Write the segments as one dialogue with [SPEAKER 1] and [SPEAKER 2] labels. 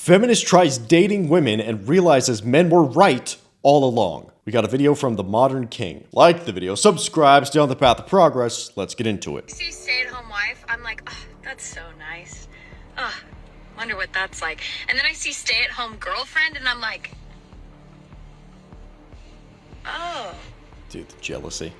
[SPEAKER 1] Feminist tries dating women and realizes men were right all along. We got a video from the Modern King. Like the video, subscribe, stay on the path of progress. Let's get into it.
[SPEAKER 2] See stay-at-home wife, I'm like, oh, that's so nice. Ugh, wonder what that's like. And then I see stay-at-home girlfriend and I'm like, oh.
[SPEAKER 1] Dude, the jealousy.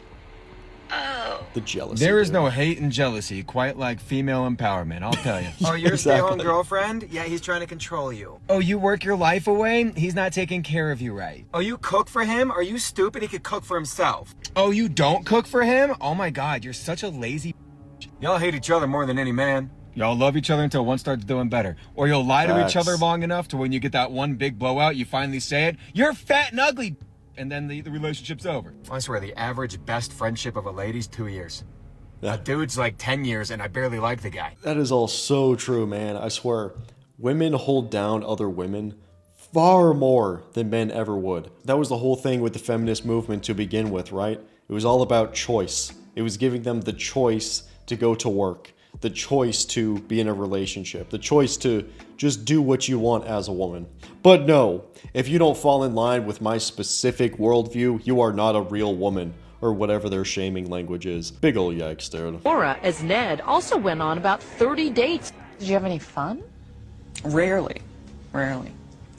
[SPEAKER 2] Oh.
[SPEAKER 1] The jealousy.
[SPEAKER 3] There is no hate and jealousy quite like female empowerment, I'll tell you.
[SPEAKER 4] Oh, you're a stay-home girlfriend? Yeah, he's trying to control you.
[SPEAKER 3] Oh, you work your life away? He's not taking care of you right.
[SPEAKER 4] Oh, you cook for him? Are you stupid? He could cook for himself.
[SPEAKER 3] Oh, you don't cook for him? Oh my god, you're such a lazy.
[SPEAKER 4] Y'all hate each other more than any man.
[SPEAKER 3] Y'all love each other until one starts doing better. Or you'll lie to each other
[SPEAKER 1] Facts.
[SPEAKER 3] long enough to when you get that one big blowout, you finally say it, you're fat and ugly, and then the relationship's over.
[SPEAKER 4] I swear, the average best friendship of a lady's 2 years.
[SPEAKER 1] Yeah.
[SPEAKER 4] A dude's like 10 years and I barely like the guy.
[SPEAKER 1] That is all so true, man. I swear, women hold down other women far more than men ever would. That was the whole thing with the feminist movement to begin with, right? It was all about choice. It was giving them the choice to go to work, the choice to be in a relationship, the choice to just do what you want as a woman. But no, if you don't fall in line with my specific worldview, you are not a real woman, or whatever their shaming language is. Big ol' yikes, dude.
[SPEAKER 5] Nora, as Ned, also went on about 30 dates.
[SPEAKER 6] Did you have any fun?
[SPEAKER 7] Rarely.
[SPEAKER 6] It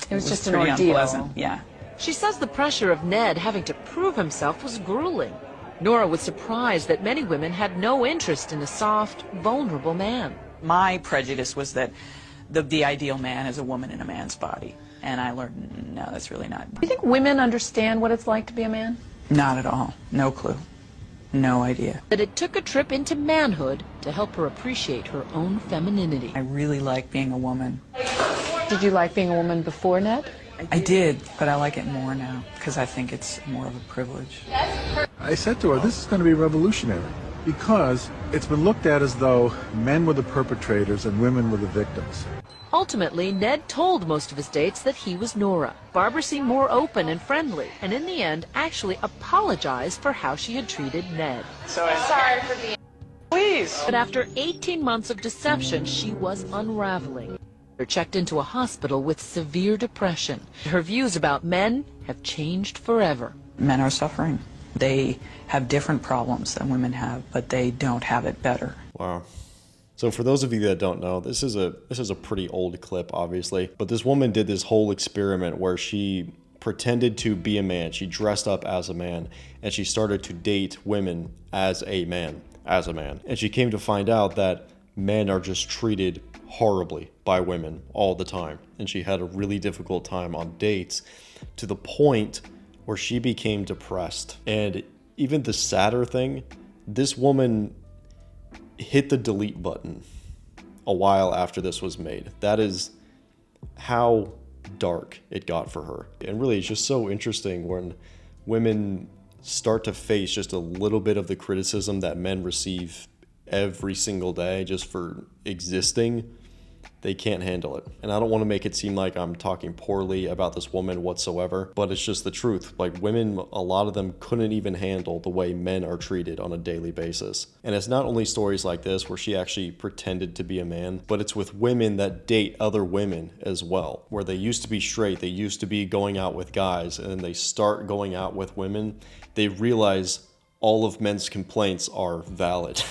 [SPEAKER 6] was just an
[SPEAKER 7] pretty
[SPEAKER 6] ordeal.
[SPEAKER 7] unpleasant. Yeah.
[SPEAKER 5] She says the pressure of Ned having to prove himself was grueling. Nora was surprised that many women had no interest in a soft, vulnerable man.
[SPEAKER 7] My prejudice was that the ideal man is a woman in a man's body. And I learned, no, that's really not.
[SPEAKER 6] Do you think women understand what it's like to be a man?
[SPEAKER 7] Not at all. No clue. No idea.
[SPEAKER 5] That it took a trip into manhood to help her appreciate her own femininity.
[SPEAKER 7] I really like being a woman.
[SPEAKER 6] Did you like being a woman before, Ned?
[SPEAKER 7] I did, but I like it more now because I think it's more of a privilege.
[SPEAKER 8] I said to her, this is going to be revolutionary because it's been looked at as though men were the perpetrators and women were the victims.
[SPEAKER 5] Ultimately, Ned told most of his dates that he was Nora. Barbara seemed more open and friendly, and in the end actually apologized for how she had treated Ned.
[SPEAKER 6] Sorry for being...
[SPEAKER 7] Please.
[SPEAKER 5] But after 18 months of deception, she was unraveling. Her checked into a hospital with severe depression. Her views about men have changed forever.
[SPEAKER 7] Men are suffering. They have different problems than women have, but they don't have it better.
[SPEAKER 1] Wow. So for those of you that don't know, this is a pretty old clip, obviously. But this woman did this whole experiment where she pretended to be a man. She dressed up as a man, and she started to date women as a man. And she came to find out that men are just treated horribly by women all the time. And she had a really difficult time on dates to the point where she became depressed. And even the sadder thing, this woman hit the delete button a while after this was made. That is how dark it got for her. And really, it's just so interesting when women start to face just a little bit of the criticism that men receive every single day just for existing. They can't handle it. And I don't want to make it seem like I'm talking poorly about this woman whatsoever, but it's just the truth. Like, women, a lot of them couldn't even handle the way men are treated on a daily basis. And it's not only stories like this where she actually pretended to be a man, but it's with women that date other women as well, where they used to be straight, they used to be going out with guys, and then they start going out with women. They realize all of men's complaints are valid,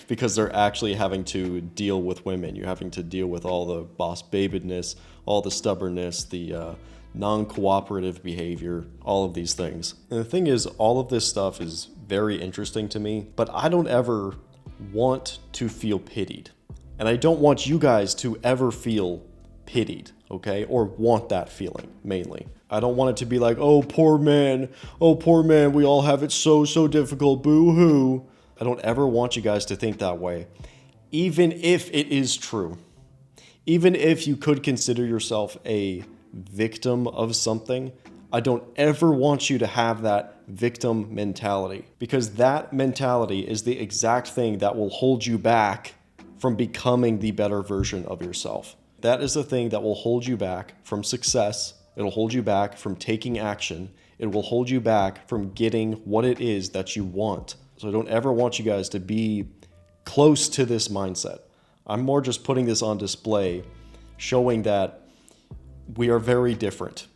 [SPEAKER 1] because they're actually having to deal with women. You're having to deal with all the boss babedness, all the stubbornness, the non-cooperative behavior, all of these things. And the thing is, all of this stuff is very interesting to me, but I don't ever want to feel pitied. And I don't want you guys to ever feel pitied, okay? Or want that feeling, mainly. I don't want it to be like, oh, poor man, we all have it so difficult, boo-hoo. I don't ever want you guys to think that way. Even if it is true. Even if you could consider yourself a victim of something, I don't ever want you to have that victim mentality. Because that mentality is the exact thing that will hold you back from becoming the better version of yourself. That is the thing that will hold you back from success. It'll hold you back from taking action. It will hold you back from getting what it is that you want. So I don't ever want you guys to be close to this mindset. I'm more just putting this on display, showing that we are very different.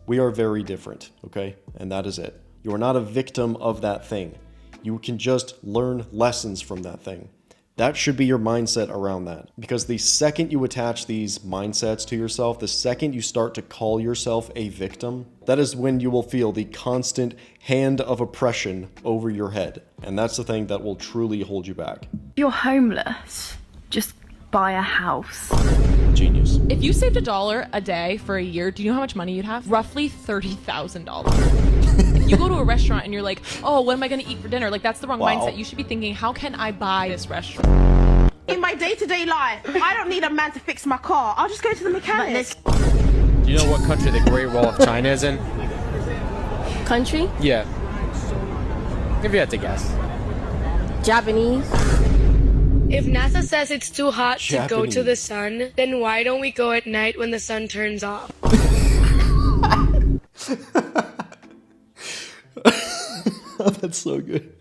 [SPEAKER 1] We are very different, okay? And that is it. You are not a victim of that thing. You can just learn lessons from that thing. That should be your mindset around that. Because the second you attach these mindsets to yourself, the second you start to call yourself a victim, that is when you will feel the constant hand of oppression over your head. And that's the thing that will truly hold you back.
[SPEAKER 9] If you're homeless, just buy a house.
[SPEAKER 1] Genius.
[SPEAKER 10] If you saved $1 a day for a year, do you know how much money you'd have? Roughly $30,000. If you go to a restaurant and you're like, oh, what am I going to eat for dinner? Like, that's the wrong mindset. You should be thinking, how can I buy this restaurant?
[SPEAKER 9] In my day-to-day life, I don't need a man to fix my car. I'll just go to the mechanic.
[SPEAKER 11] Do you know what country the Great Wall of China is in?
[SPEAKER 9] Country?
[SPEAKER 11] Yeah. If you had to guess.
[SPEAKER 9] Japanese.
[SPEAKER 12] If NASA says it's too hot to go to the sun, then why don't we go at night when the sun turns off?
[SPEAKER 1] Oh, that's so good.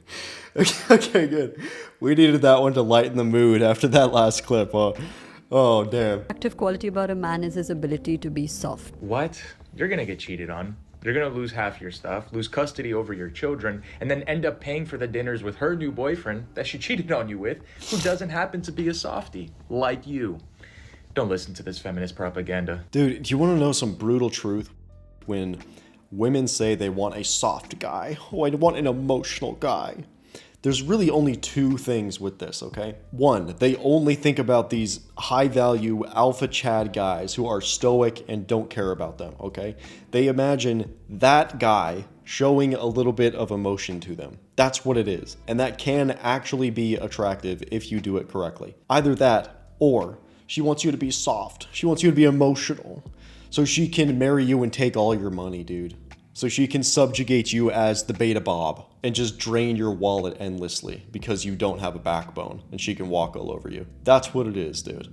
[SPEAKER 1] Okay, good. We needed that one to lighten the mood after that last clip. Oh, damn.
[SPEAKER 13] Attractive quality about a man is his ability to be soft.
[SPEAKER 14] What? You're gonna get cheated on. You're gonna lose half your stuff, lose custody over your children, and then end up paying for the dinners with her new boyfriend that she cheated on you with, who doesn't happen to be a softie, like you. Don't listen to this feminist propaganda.
[SPEAKER 1] Dude, do you want to know some brutal truth? When women say they want a soft guy, oh, I want an emotional guy. There's really only two things with this, okay? One, they only think about these high-value alpha Chad guys who are stoic and don't care about them, okay? They imagine that guy showing a little bit of emotion to them. That's what it is. And that can actually be attractive if you do it correctly. Either that, or she wants you to be soft. She wants you to be emotional. So she can marry you and take all your money, dude. So she can subjugate you as the beta bob and just drain your wallet endlessly because you don't have a backbone and she can walk all over you. That's what it is, dude.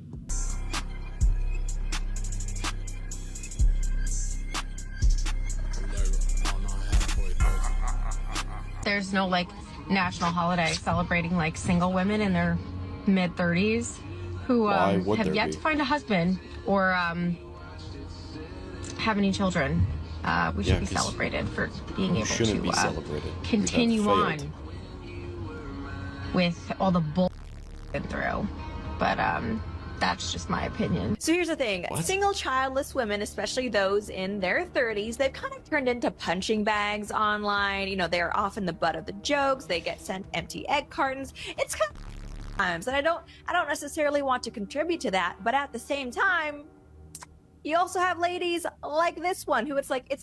[SPEAKER 2] There's no like national holiday celebrating like single women in their mid-30s who have yet to find a husband or have any children. We should be celebrated for being able to continue on with all the bull we've been through. But that's just my opinion.
[SPEAKER 15] So here's the thing. Single childless women, especially those in their 30s, they've kind of turned into punching bags online. You know, they're often the butt of the jokes. They get sent empty egg cartons. It's kind of times, and I don't necessarily want to contribute to that, but at the same time, you also have ladies like this one who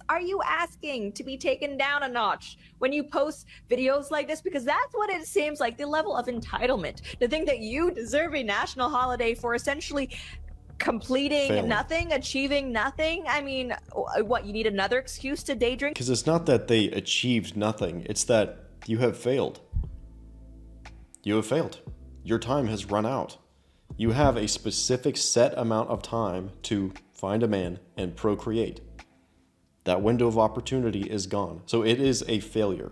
[SPEAKER 15] are you asking to be taken down a notch when you post videos like this? Because that's what it seems like, the level of entitlement, to think that you deserve a national holiday for essentially completing nothing, achieving nothing. I mean, what, you need another excuse to day drink?
[SPEAKER 1] Because it's not that they achieved nothing, it's that you have failed. You have failed. Your time has run out. You have a specific set amount of time to find a man and procreate. That window of opportunity is gone. So it is a failure.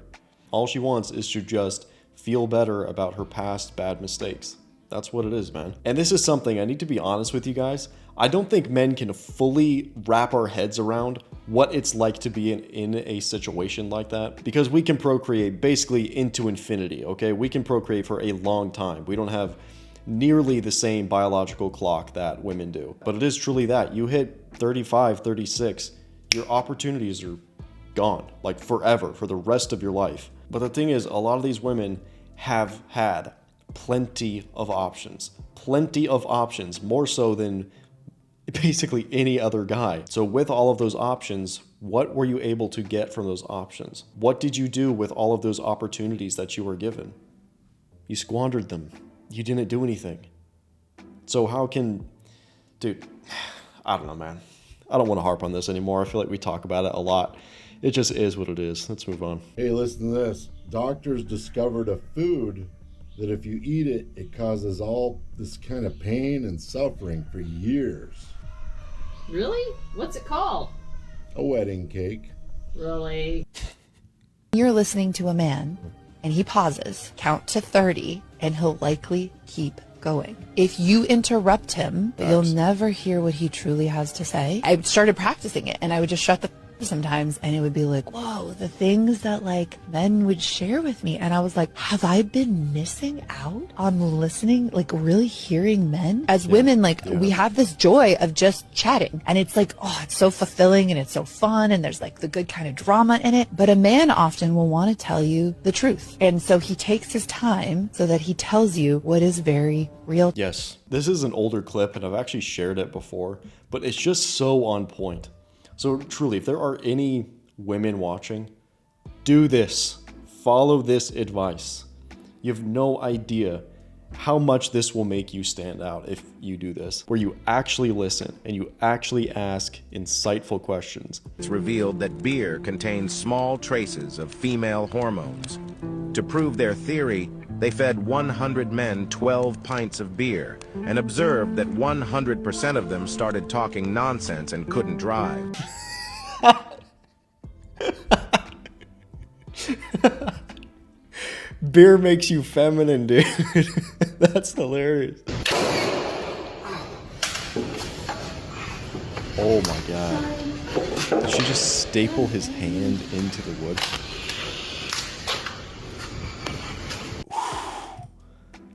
[SPEAKER 1] All she wants is to just feel better about her past bad mistakes. That's what it is, man. And this is something I need to be honest with you guys. I don't think men can fully wrap our heads around what it's like to be in a situation like that, because we can procreate basically into infinity, okay? We can procreate for a long time. We don't have nearly the same biological clock that women do. But it is truly that. You hit 35, 36, your opportunities are gone, like forever, for the rest of your life. But the thing is, a lot of these women have had plenty of options. Plenty of options, more so than basically any other guy. So with all of those options, what were you able to get from those options? What did you do with all of those opportunities that you were given? You squandered them. You didn't do anything. So how can... Dude, I don't know, man. I don't want to harp on this anymore. I feel like we talk about it a lot. It just is what it is. Let's move on.
[SPEAKER 16] Hey, listen to this. Doctors discovered a food that if you eat it, it causes all this kind of pain and suffering for years.
[SPEAKER 17] Really? What's it called?
[SPEAKER 16] A wedding cake.
[SPEAKER 17] Really?
[SPEAKER 18] You're listening to a man, and he pauses, count to 30, and he'll likely keep going. If you interrupt him, you'll never hear what he truly has to say. I started practicing it, and I would just shut the sometimes, and it would be like, whoa, the things that like men would share with me. And I was like, have I been missing out on listening, like really hearing men? As women, like we have this joy of just chatting, and it's like, oh, it's so fulfilling and it's so fun, and there's like the good kind of drama in it. But a man often will want to tell you the truth, and so he takes his time so that he tells you what is very real.
[SPEAKER 1] Yes, this is an older clip, and I've actually shared it before, but it's just so on point. So truly, if there are any women watching, do this. Follow this advice. You have no idea how much this will make you stand out if you do this, where you actually listen and you actually ask insightful questions.
[SPEAKER 19] It's revealed that beer contains small traces of female hormones. To prove their theory, they fed 100 men 12 pints of beer and observed that 100% of them started talking nonsense and couldn't drive.
[SPEAKER 1] Beer makes you feminine, dude. That's hilarious. Oh my god. Did she just staple his hand into the wood?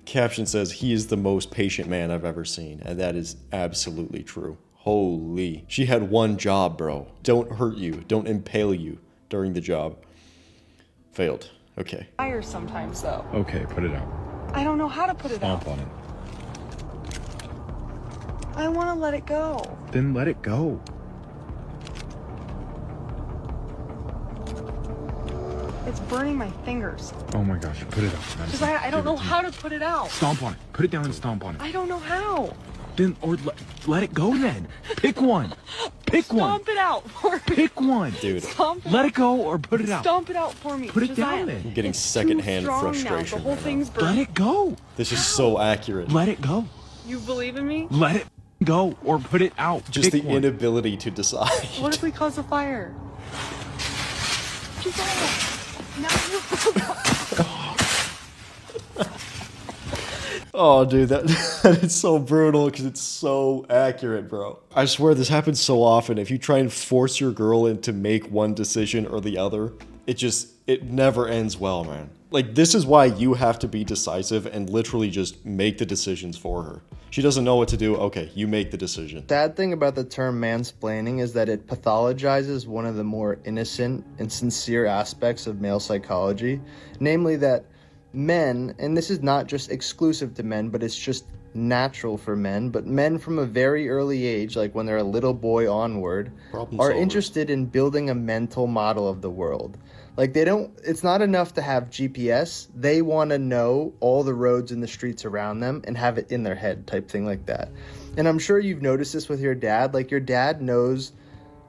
[SPEAKER 1] Caption says, he is the most patient man I've ever seen. And that is absolutely true. Holy. She had one job, bro. Don't hurt you. Don't impale you during the job. Failed. Okay.
[SPEAKER 20] Fire sometimes, though.
[SPEAKER 8] Okay, put it out.
[SPEAKER 20] I don't know how to put it out.
[SPEAKER 8] Stomp on it.
[SPEAKER 20] I want to let it go.
[SPEAKER 8] Then let it go.
[SPEAKER 20] It's burning my fingers.
[SPEAKER 8] Oh my gosh, put it out.
[SPEAKER 20] Because I don't know how to put it out.
[SPEAKER 8] Stomp on it. Put it down and stomp on it.
[SPEAKER 20] I don't know how.
[SPEAKER 8] Then, or let it go then. Pick one. Pick one.
[SPEAKER 20] Stomp it out for me.
[SPEAKER 8] Pick one.
[SPEAKER 1] Dude.
[SPEAKER 8] Let it go or put it out.
[SPEAKER 20] Stomp it out for me.
[SPEAKER 8] Put it down then.
[SPEAKER 1] I'm getting secondhand frustration.
[SPEAKER 20] The whole thing's
[SPEAKER 8] burning. Let it go.
[SPEAKER 1] This is so accurate.
[SPEAKER 8] Let it go.
[SPEAKER 20] You believe in me?
[SPEAKER 8] Let it go or put it out.
[SPEAKER 1] Just
[SPEAKER 8] Pick
[SPEAKER 1] the
[SPEAKER 8] one.
[SPEAKER 1] inability to decide.
[SPEAKER 20] What if we cause a fire? Keep going.
[SPEAKER 1] Oh, dude, that is so brutal because it's so accurate, bro. I swear this happens so often. If you try and force your girl into make one decision or the other, it never ends well, man. Like, this is why you have to be decisive and literally just make the decisions for her. She doesn't know what to do. Okay, you make the decision.
[SPEAKER 21] Sad thing about the term mansplaining is that it pathologizes one of the more innocent and sincere aspects of male psychology, namely that men, and this is not just exclusive to men, but it's just natural for men, but men from a very early age, like when they're a little boy onward, are interested in building a mental model of the world. Like it's not enough to have GPS. They want to know all the roads and the streets around them and have it in their head, type thing like that. And I'm sure you've noticed this with your dad. Like, your dad knows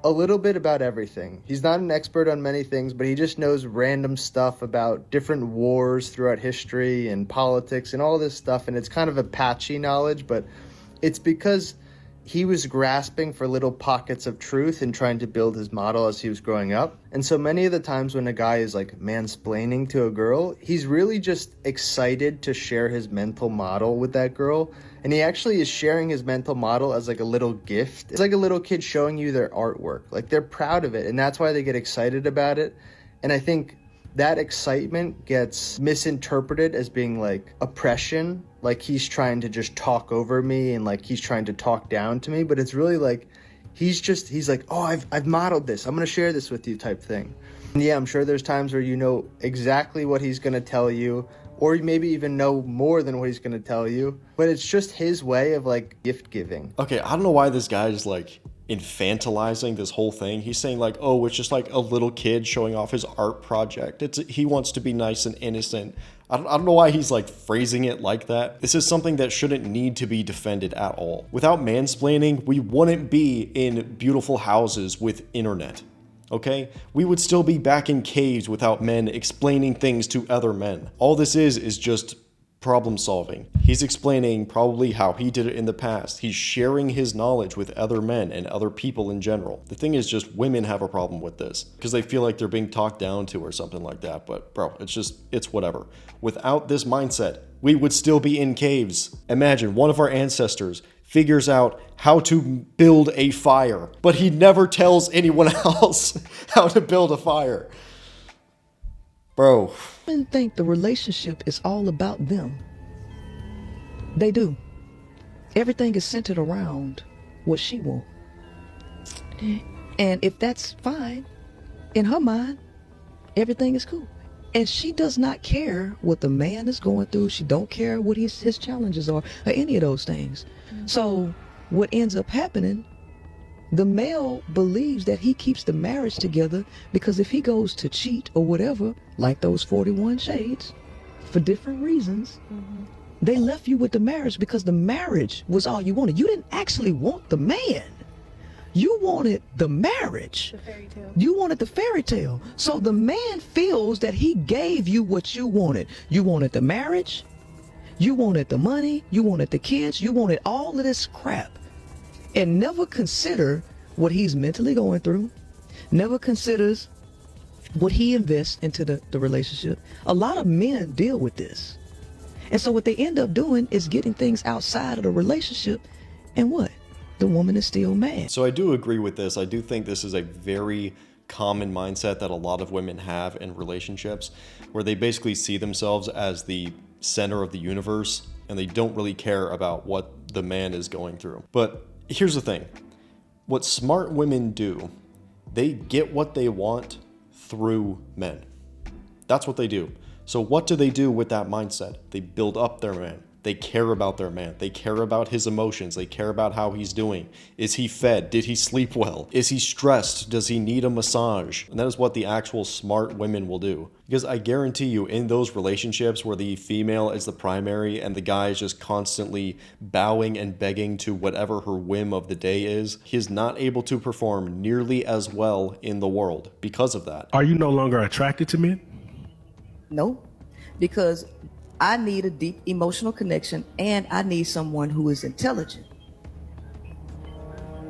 [SPEAKER 21] a little bit about everything. He's not an expert on many things, but he just knows random stuff about different wars throughout history and politics and all this stuff. And it's kind of a patchy knowledge, but it's because he was grasping for little pockets of truth and trying to build his model as he was growing up. And so many of the times when a guy is like mansplaining to a girl, he's really just excited to share his mental model with that girl. And he actually is sharing his mental model as like a little gift. It's like a little kid showing you their artwork. Like, they're proud of it, and that's why they get excited about it. And I think that excitement gets misinterpreted as being like oppression, like he's trying to just talk over me and like he's trying to talk down to me. But it's really like he's like, oh, I've modeled this, I'm gonna share this with you, type thing. And yeah, I'm sure there's times where you know exactly what he's gonna tell you, or maybe even know more than what he's gonna tell you, but it's just his way of like gift giving.
[SPEAKER 1] Okay, I don't know why this guy is like infantilizing this whole thing. He's saying like, oh, it's just like a little kid showing off his art project. He wants to be nice and innocent. I don't know why he's like phrasing it like that. This is something that shouldn't need to be defended at all. Without mansplaining, we wouldn't be in beautiful houses with internet. Okay? We would still be back in caves without men explaining things to other men. All this is just problem solving. He's explaining probably how he did it in the past. He's sharing his knowledge with other men and other people in general. The thing is just women have a problem with this because they feel like they're being talked down to or something like that. But bro, it's whatever. Without this mindset, we would still be in caves. Imagine one of our ancestors figures out how to build a fire, but he never tells anyone else how to build a fire. Bro.
[SPEAKER 3] Women think the relationship is all about them. They do. Everything is centered around what she wants. And if that's fine, in her mind, everything is cool. And she does not care what the man is going through. She don't care what his challenges are or any of those things. So what ends up happening, the male believes that he keeps the marriage together because if he goes to cheat or whatever, like those 41 shades, for different reasons, they left you with the marriage because the marriage was all you wanted. You didn't actually want the man. You wanted the marriage. The fairy tale. You wanted the fairy tale. So the man feels that he gave you what you wanted. You wanted the marriage. You wanted the money. You wanted the kids. You wanted all of this crap. And never consider what he's mentally going through. Never considers what he invests into the relationship. A lot of men deal with this. And so what they end up doing is getting things outside of the relationship. And what? The woman is still mad.
[SPEAKER 1] So I do agree with this. I do think this is a very common mindset that a lot of women have in relationships, where they basically see themselves as the center of the universe and they don't really care about what the man is going through. But here's the thing. What smart women do, they get what they want through men. That's what they do. So what do they do with that mindset? They build up their man. They care about their man. They care about his emotions. They care about how he's doing. Is he fed? Did he sleep well? Is he stressed? Does he need a massage? And that is what the actual smart women will do. Because I guarantee you, in those relationships where the female is the primary and the guy is just constantly bowing and begging to whatever her whim of the day is, he is not able to perform nearly as well in the world because of that.
[SPEAKER 22] Are you no longer attracted to men?
[SPEAKER 3] No, because I need a deep emotional connection and I need someone who is intelligent.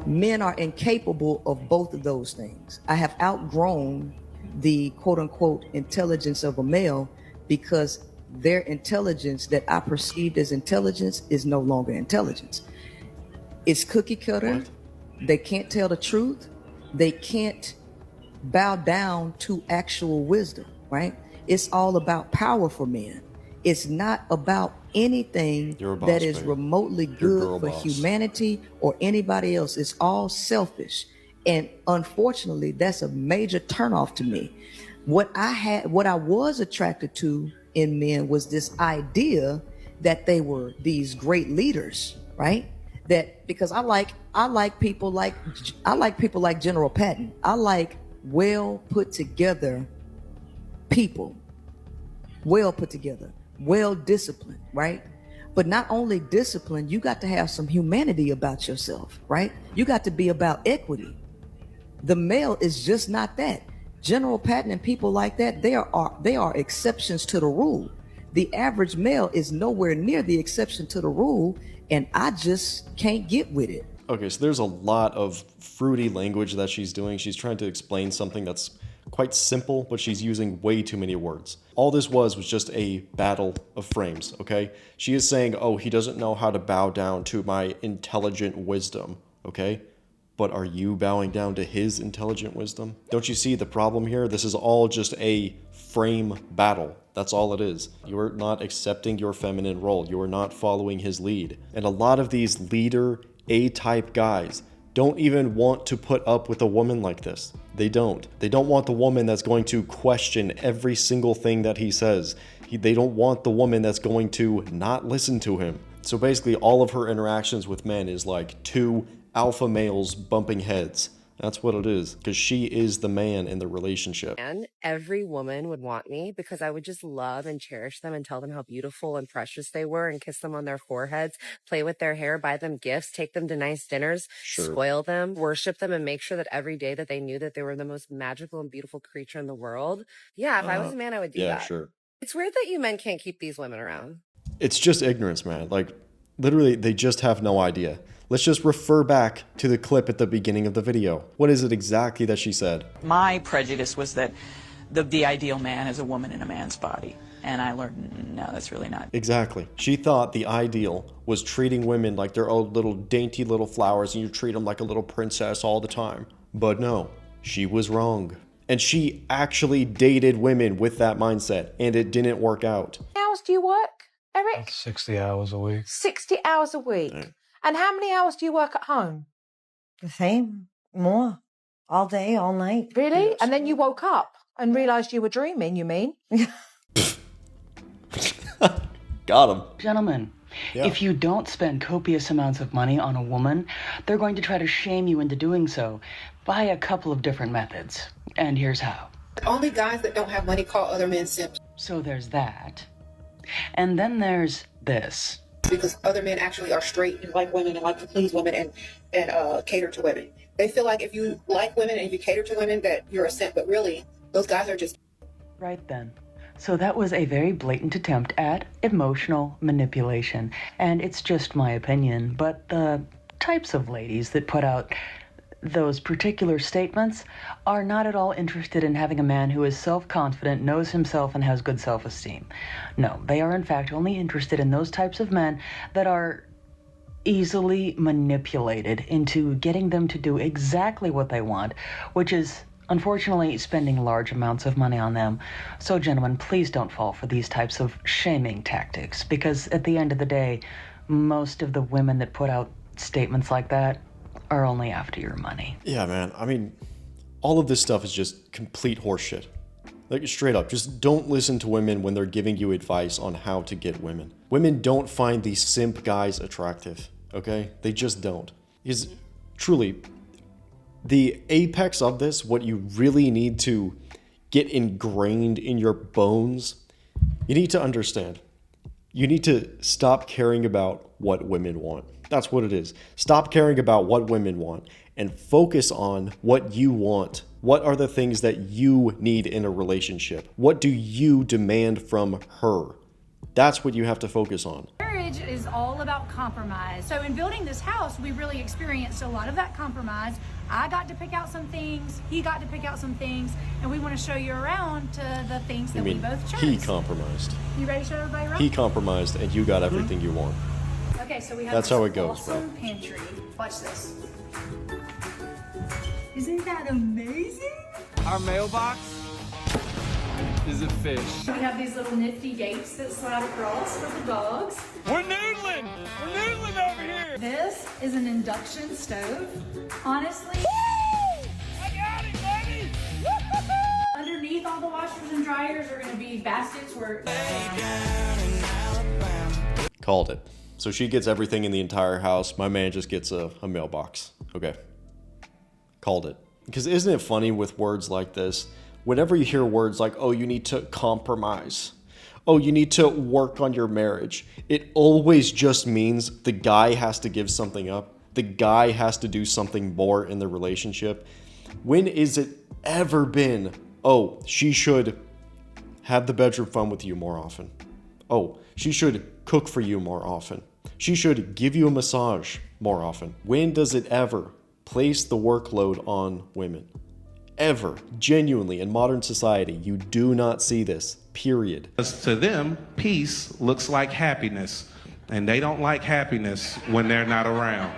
[SPEAKER 3] Men are incapable of both of those things. I have outgrown the quote unquote intelligence of a male because their intelligence that I perceived as intelligence is no longer intelligence. It's cookie cutter. They can't tell the truth. They can't bow down to actual wisdom, right? It's all about power for men. It's not about anything that is remotely good for humanity or anybody else. It's all selfish. And unfortunately, that's a major turnoff to me. What I was attracted to in men was this idea that they were these great leaders, right? That because I like people like General Patton. I like well put together people, well put together. Well disciplined, right? But not only discipline, you got to have some humanity about yourself, right? You got to be about equity. The male is just not that. General Patton and people like that, they are exceptions to the rule. The average male is nowhere near the exception to the rule, and I just can't get with it.
[SPEAKER 1] Okay, so there's a lot of fruity language that she's doing. She's trying to explain something that's quite simple, but she's using way too many words. All this was just a battle of frames, okay? She is saying, oh, he doesn't know how to bow down to my intelligent wisdom, okay? But are you bowing down to his intelligent wisdom? Don't you see the problem here? This is all just a frame battle. That's all it is. You're not accepting your feminine role. You are not following his lead. And a lot of these leader A-type guys don't even want to put up with a woman like this. They don't. They don't want the woman that's going to question every single thing that he says. They don't want the woman that's going to not listen to him. So basically all of her interactions with men is like two alpha males bumping heads. That's what it is, because she is the man in the relationship.
[SPEAKER 23] And every woman would want me because I would just love and cherish them and tell them how beautiful and precious they were and kiss them on their foreheads, play with their hair, buy them gifts, take them to nice dinners, spoil them, worship them, and make sure that every day that they knew that they were the most magical and beautiful creature in the world. Yeah, if I was a man, I would do that.
[SPEAKER 1] Sure.
[SPEAKER 23] It's weird that you men can't keep these women around.
[SPEAKER 1] It's just ignorance, man. Like, literally, they just have no idea. Let's just refer back to the clip at the beginning of the video. What is it exactly that she said?
[SPEAKER 7] My prejudice was that the ideal man is a woman in a man's body. And I learned, no, that's really not.
[SPEAKER 1] Exactly. She thought the ideal was treating women like they're old little dainty little flowers and you treat them like a little princess all the time. But no, she was wrong. And she actually dated women with that mindset, and it didn't work out.
[SPEAKER 4] How hours do you work, Eric?
[SPEAKER 5] 60 hours a week.
[SPEAKER 4] 60 hours a week.
[SPEAKER 1] Yeah.
[SPEAKER 4] And how many hours do you work at home?
[SPEAKER 6] The same. More. All day, all night.
[SPEAKER 4] Really? Yes. And then you woke up and realised you were dreaming, you mean?
[SPEAKER 1] Got him.
[SPEAKER 24] Gentlemen, if you don't spend copious amounts of money on a woman, they're going to try to shame you into doing so by a couple of different methods. And here's how.
[SPEAKER 25] Only guys that don't have money call other men simps.
[SPEAKER 24] So there's that. And then there's this.
[SPEAKER 25] Because other men actually are straight and like women and like to please women and cater to women. They feel like if you like women and if you cater to women that you're a simp, but really, those guys are just...
[SPEAKER 24] Right then. So that was a very blatant attempt at emotional manipulation. And it's just my opinion, but the types of ladies that put out those particular statements are not at all interested in having a man who is self-confident, knows himself, and has good self-esteem. No, they are in fact only interested in those types of men that are easily manipulated into getting them to do exactly what they want, which is unfortunately spending large amounts of money on them. So gentlemen, please don't fall for these types of shaming tactics, because at the end of the day, most of the women that put out statements like that are only after your money.
[SPEAKER 1] Yeah, man. I mean, all of this stuff is just complete horseshit. Like, straight up, just don't listen to women when they're giving you advice on how to get women. Women don't find these simp guys attractive, okay? They just don't. Because, truly, the apex of this, what you really need to get ingrained in your bones, you need to understand. You need to stop caring about what women want. That's what it is. Stop caring about what women want and focus on what you want. What are the things that you need in a relationship? What do you demand from her? That's what you have to focus on.
[SPEAKER 26] Marriage is all about compromise. So in building this house, we really experienced a lot of that compromise. I got to pick out some things, he got to pick out some things, and we want to show you around to the things that we both chose.
[SPEAKER 1] He compromised.
[SPEAKER 26] You ready to show everybody around?
[SPEAKER 1] He compromised and you got everything you want.
[SPEAKER 26] Okay, so we have
[SPEAKER 1] That's
[SPEAKER 26] this
[SPEAKER 1] how it goes,
[SPEAKER 26] awesome pantry. Watch this. Isn't that amazing?
[SPEAKER 11] Our mailbox is a fish.
[SPEAKER 26] We have these little nifty gates that slide across for the dogs.
[SPEAKER 11] We're noodling! We're noodling over here!
[SPEAKER 26] This is an induction stove. Honestly,
[SPEAKER 11] I got it, baby!
[SPEAKER 26] underneath all the washers and dryers are going to be baskets where...
[SPEAKER 1] Called it. So she gets everything in the entire house. My man just gets a mailbox. Okay. Called it. Because isn't it funny with words like this? Whenever you hear words like, oh, you need to compromise. Oh, you need to work on your marriage. It always just means the guy has to give something up. The guy has to do something more in the relationship. When is it ever been, oh, she should have the bedroom fun with you more often? Oh, she should cook for you more often. She should give you a massage more often. When does it ever place the workload on women? Ever. Genuinely, in modern society, you do not see this. Period.
[SPEAKER 27] To them, peace looks like happiness, and they don't like happiness when they're not around.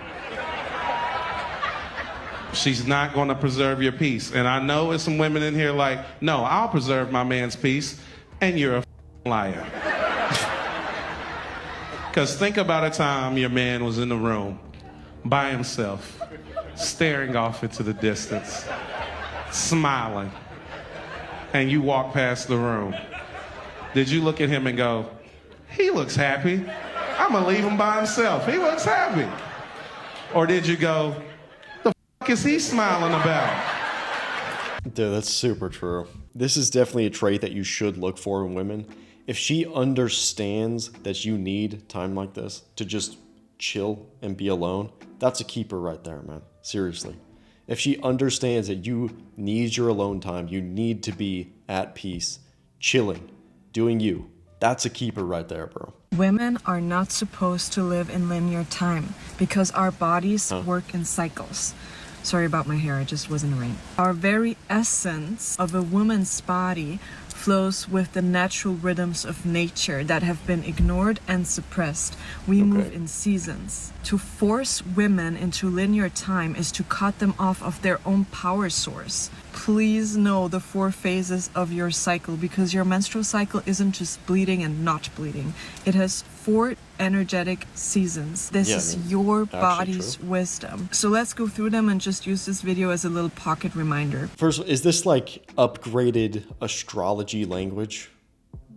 [SPEAKER 27] She's not going to preserve your peace. And I know there's some women in here like, no, I'll preserve my man's peace, and you're a liar. Because think about a time your man was in the room by himself, staring off into the distance, smiling, and you walk past the room. Did you look at him and go, he looks happy. I'm going to leave him by himself. He looks happy. Or did you go, the f*** is he smiling about?
[SPEAKER 1] Dude, that's super true. This is definitely a trait that you should look for in women. If she understands that you need time like this to just chill and be alone, that's a keeper right there, man. Seriously. If she understands that you need your alone time, you need to be at peace, chilling, doing you, That's a keeper right there, bro.
[SPEAKER 2] Women are not supposed to live in linear time because our bodies work in cycles. Sorry about my hair, it just wasn't right. Our very essence of a woman's body flows with the natural rhythms of nature that have been ignored and suppressed. We move in seasons. To force women into linear time is to cut them off of their own power source. Please know the 4 phases of your cycle, because your menstrual cycle isn't just bleeding and not bleeding. It has 4 energetic seasons. This is your body's wisdom. So let's go through them and just use this video as a little pocket reminder.
[SPEAKER 1] First, is this like upgraded astrology language?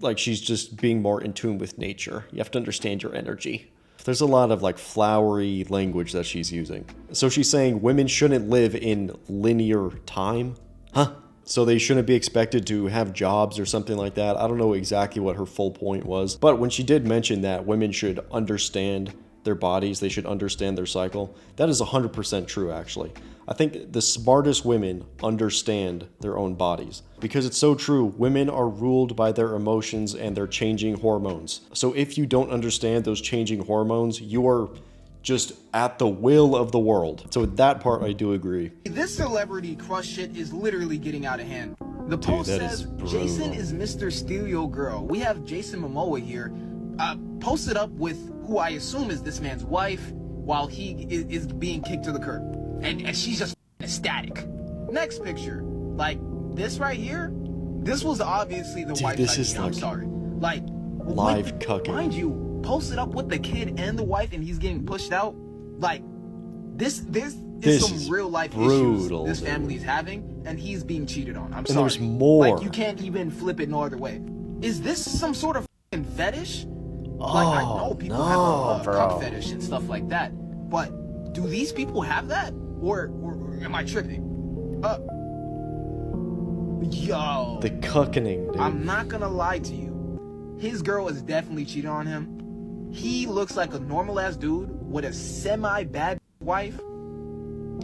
[SPEAKER 1] Like she's just being more in tune with nature. You have to understand your energy. There's a lot of like flowery language that she's using. So she's saying women shouldn't live in linear time? Huh? So they shouldn't be expected to have jobs or something like that. I don't know exactly what her full point was. But when she did mention that women should understand their bodies, they should understand their cycle, that is 100% true, actually. I think the smartest women understand their own bodies. Because it's so true, women are ruled by their emotions and their changing hormones. So if you don't understand those changing hormones, you are just at the will of the world. So with that part, I do agree.
[SPEAKER 5] This celebrity crush shit is literally getting out of hand. The post says, Jason is Mr. Steal Your Girl. We have Jason Momoa here, posted up with who I assume is this man's wife, while he is being kicked to the curb. And she's just ecstatic. Next picture, like this right here, this was obviously the wife.
[SPEAKER 1] This is
[SPEAKER 5] I'm
[SPEAKER 1] like
[SPEAKER 5] sorry. Like
[SPEAKER 1] live cucking.
[SPEAKER 5] Mind you, posted up with the kid and the wife, and he's getting pushed out. Like this is some real life issues this family is having, and he's being cheated on. I'm sorry.
[SPEAKER 1] And there's more.
[SPEAKER 5] Like you can't even flip it no other way. Is this some sort of fetish? Like I know people have a cuck fetish and stuff like that, but do these people have that, or am I tripping? Yo,
[SPEAKER 1] the cuckening, dude.
[SPEAKER 5] I'm not gonna lie to you. His girl is definitely cheating on him. He looks like a normal ass dude with a semi-bad wife,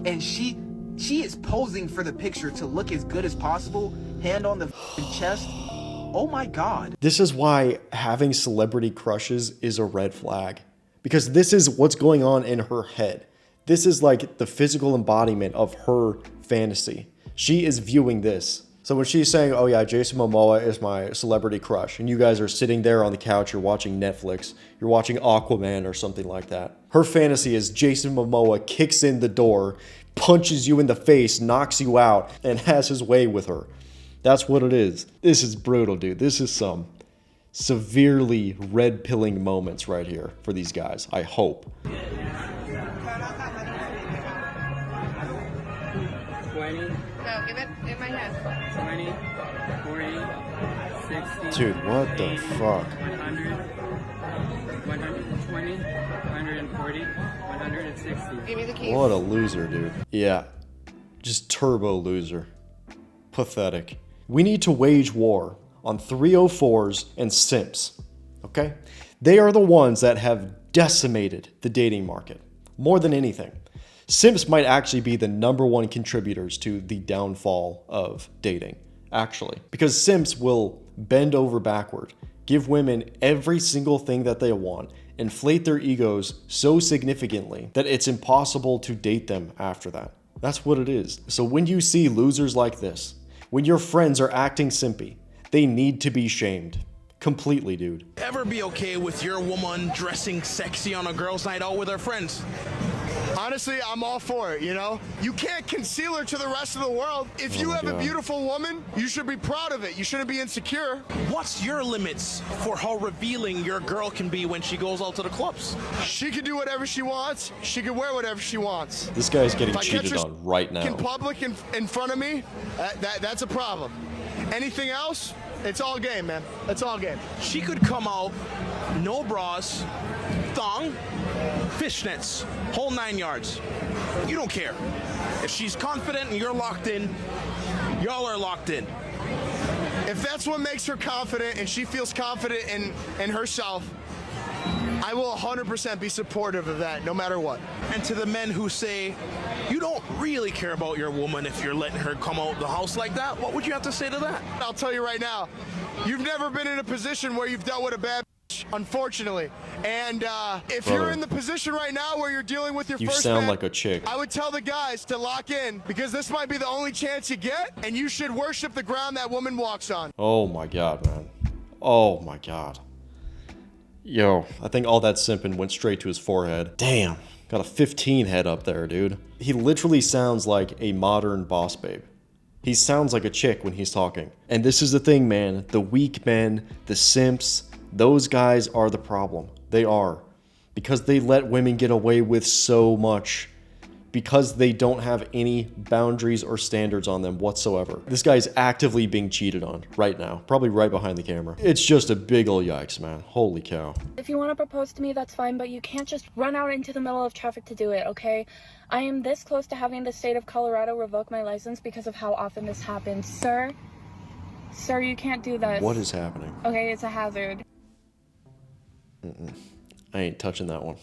[SPEAKER 5] and she is posing for the picture to look as good as possible, hand on the chest. Oh my God.
[SPEAKER 1] This is why having celebrity crushes is a red flag, because this is what's going on in her head. This is like the physical embodiment of her fantasy. She is viewing this. So when she's saying, oh yeah, Jason Momoa is my celebrity crush, and you guys are sitting there on the couch, you're watching Netflix, you're watching Aquaman or something like that. Her fantasy is Jason Momoa kicks in the door, punches you in the face, knocks you out, and has his way with her. That's what it is. This is brutal, dude. This is some severely red-pilling moments right here for these guys, I hope.
[SPEAKER 11] 20. No, give it in my hand. 20, 40, 60.
[SPEAKER 1] Dude, what the fuck?
[SPEAKER 11] 100, 120, 140, 160. Give me the keys.
[SPEAKER 1] What a loser, dude. Yeah, just turbo loser. Pathetic. We need to wage war on 304s and simps, okay? They are the ones that have decimated the dating market more than anything. Simps might actually be the #1 contributors to the downfall of dating, actually. Because simps will bend over backward, give women every single thing that they want, inflate their egos so significantly that it's impossible to date them after that. That's what it is. So when you see losers like this, when your friends are acting simpy, they need to be shamed. Completely, dude.
[SPEAKER 9] Ever be okay with your woman dressing sexy on a girl's night out with her friends?
[SPEAKER 10] Honestly, I'm all for it, you know? You can't conceal her to the rest of the world. If you have a beautiful woman, you should be proud of it. You shouldn't be insecure.
[SPEAKER 9] What's your limits for how revealing your girl can be when she goes out to the clubs?
[SPEAKER 10] She can do whatever she wants. She can wear whatever she wants.
[SPEAKER 1] This guy's getting cheated on right now.
[SPEAKER 10] In public, in front of me, that's a problem. Anything else, it's all game, man. It's all game.
[SPEAKER 9] She could come out, no bras, thong, fishnets, whole 9 yards. You don't care. If she's confident and you're locked in, y'all are locked in.
[SPEAKER 10] If that's what makes her confident and she feels confident in herself, I will 100% be supportive of that, no matter what.
[SPEAKER 9] And to the men who say, you don't really care about your woman if you're letting her come out the house like that, what would you have to say to that?
[SPEAKER 10] I'll tell you right now, you've never been in a position where you've dealt with a bad bitch, unfortunately. And if you're in the position right now where you're dealing with your
[SPEAKER 1] You
[SPEAKER 10] first
[SPEAKER 1] sound
[SPEAKER 10] man,
[SPEAKER 1] like a chick.
[SPEAKER 10] I would tell the guys to lock in, because this might be the only chance you get, and you should worship the ground that woman walks on.
[SPEAKER 1] Oh my god, man. Oh my god. Yo, I think all that simping went straight to his forehead. Damn, got a 15 head up there, dude. He literally sounds like a modern boss babe. He sounds like a chick when he's talking. And this is the thing, man. The weak men, the simps, those guys are the problem. They are. Because they let women get away with so much. Because they don't have any boundaries or standards on them whatsoever. This guy's actively being cheated on right now. Probably right behind the camera. It's just a big ol' yikes, man. Holy cow.
[SPEAKER 12] If you want to propose to me, that's fine, but you can't just run out into the middle of traffic to do it, okay? I am this close to having the state of Colorado revoke my license because of how often this happens. Sir, you can't do this.
[SPEAKER 1] What is happening?
[SPEAKER 12] Okay, it's a hazard.
[SPEAKER 1] I ain't touching that one.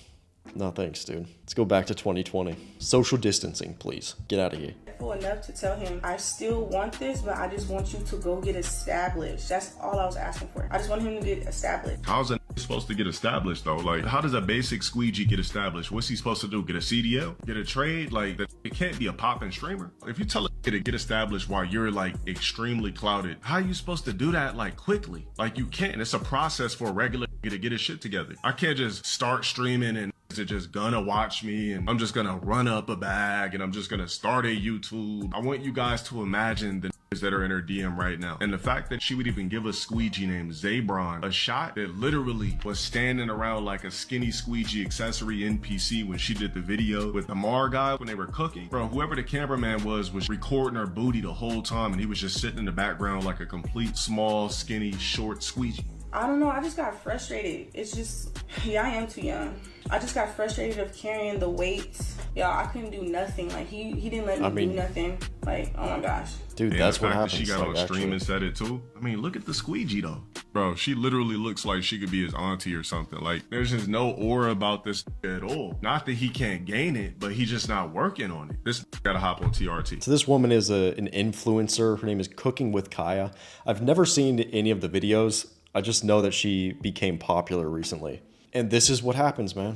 [SPEAKER 1] No thanks, dude. Let's go back to 2020. Social distancing, please. Get out of here.
[SPEAKER 13] Enough to tell him, I still want this, but I just want you to go get established. That's all I was asking for. I just want him to get established.
[SPEAKER 14] How's a supposed to get established though? Like, how does a basic squeegee get established? What's he supposed to do? Get a CDL? Get a trade? Like, it can't be a poppin' streamer. If you tell a to get established while you're like extremely clouded, how are you supposed to do that like quickly? Like, you can't. It's a process for a regular to get his shit together. I can't just start streaming and are just gonna watch me and I'm just gonna run up a bag and I'm just gonna start a YouTube. I want you guys to imagine the that are in her DM right now. And the fact that she would even give a squeegee named Zabron a shot that literally was standing around like a skinny squeegee accessory NPC when she did the video with the Mar guy when they were cooking. Bro, whoever the cameraman was recording her booty the whole time and he was just sitting in the background like a complete small, skinny, short squeegee.
[SPEAKER 13] I don't know, I just got frustrated. It's just, yeah, I am too young. I just got frustrated of carrying the weight. Y'all, I couldn't do nothing. Like, he didn't let me do nothing. Like, oh my gosh.
[SPEAKER 1] Dude,
[SPEAKER 14] and
[SPEAKER 1] that's
[SPEAKER 14] the
[SPEAKER 1] what
[SPEAKER 14] fact
[SPEAKER 1] happens.
[SPEAKER 14] That she got
[SPEAKER 1] like,
[SPEAKER 14] on stream and said it too. I mean, look at the squeegee though. Bro, she literally looks like she could be his auntie or something. Like, there's just no aura about this at all. Not that he can't gain it, but he's just not working on it. This gotta hop on TRT.
[SPEAKER 1] So this woman is an influencer. Her name is Cooking with Kaya. I've never seen any of the videos. I just know that she became popular recently. And this is what happens, man.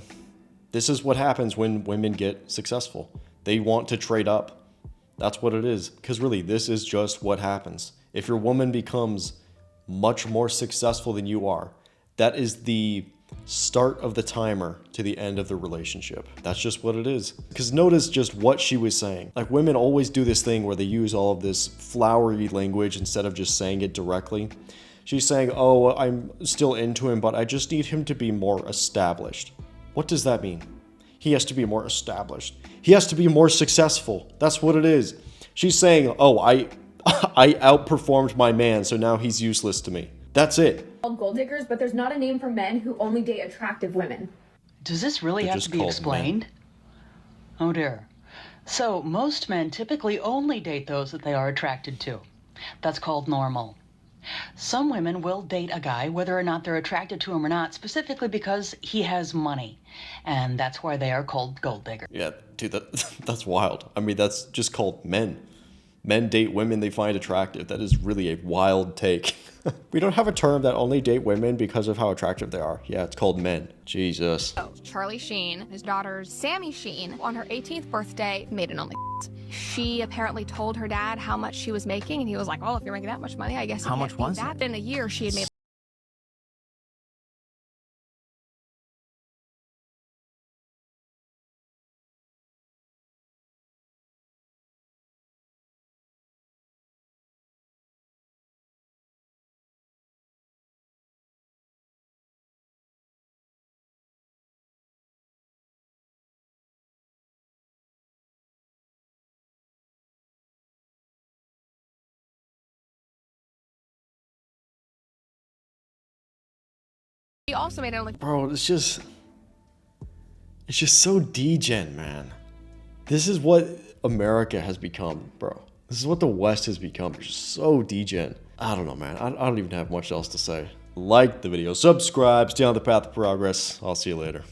[SPEAKER 1] This is what happens when women get successful. They want to trade up. That's what it is. Because really, this is just what happens. If your woman becomes much more successful than you are, that is the start of the timer to the end of the relationship. That's just what it is. Because notice just what she was saying. Like, women always do this thing where they use all of this flowery language instead of just saying it directly. She's saying, oh, I'm still into him, but I just need him to be more established. What does that mean? He has to be more established. He has to be more successful. That's what it is. She's saying, oh, I outperformed my man, so now he's useless to me. That's it.
[SPEAKER 15] Called gold diggers, but there's not a name for men who only date attractive women.
[SPEAKER 24] Does this really have to be explained? Oh dear. So most men typically only date those that they are attracted to. That's called normal. Some women will date a guy whether or not they're attracted to him or not, specifically because he has money. And that's why they are called gold diggers.
[SPEAKER 1] Yeah, dude, that's wild. I mean, that's just called men. Men date women they find attractive. That is really a wild take. We don't have a term that only date women because of how attractive they are. Yeah, it's called men. Jesus.
[SPEAKER 16] Oh, Charlie Sheen, his daughter Sammy Sheen, on her 18th birthday, made an only. She apparently told her dad how much she was making, and he was like, "Oh, if you're making that much money, I guess you can't beat that." In a year, she had made. He also made it only.
[SPEAKER 1] Bro, it's just so degen, man. This is what America has become, bro. This is what the West has become. It's just so degen. I don't know, man. I don't even have much else to say. like the video, subscribe, stay on the path of progress. I'll see you later.